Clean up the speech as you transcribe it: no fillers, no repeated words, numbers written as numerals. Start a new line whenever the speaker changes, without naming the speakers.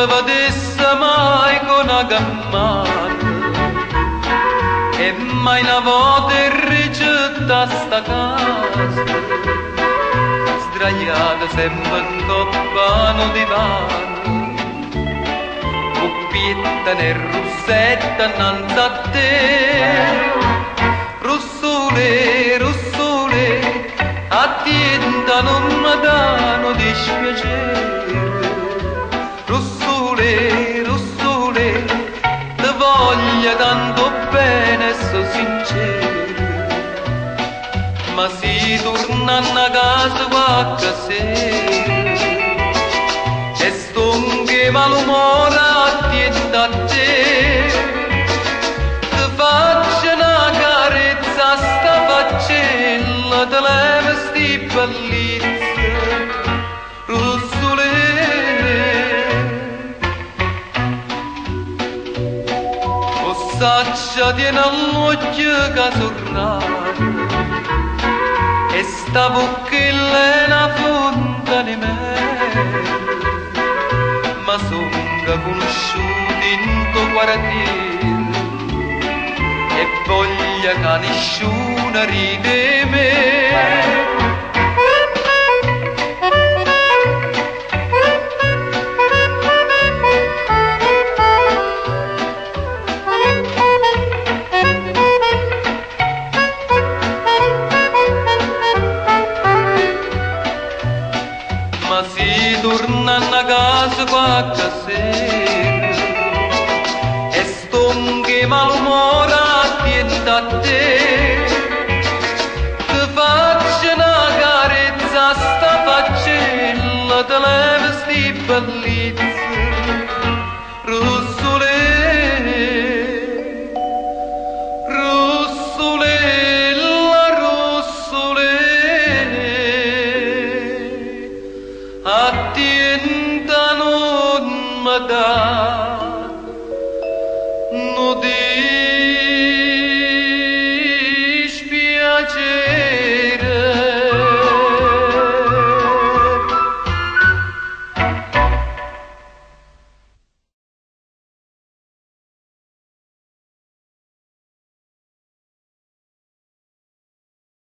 te vedesse mai con una gammata e mai una volta ricetta sta casa sdraiata sempre in coppa a un divano coppietta nel russetto innanzi a te russole, russole attienta non mi danno dispiacere russole, russole te voglio tanto bene so sincero ma si torna a casa qualche sera e stonche malumore attienta a te te faccio una carezza sta faccella te leva sti bellizzi russole o saccia tiene all'occhio che sorrata e sta bocchella è una fonte di me ma sono conosciuti in tuo quartiere e voglia che nessuno ride me ma si torna a casa qualche sera e stonche malumore attienta a te te faccio una carezza sta faccella te leva sti bellizzi russole russole la russole attienta non mi dà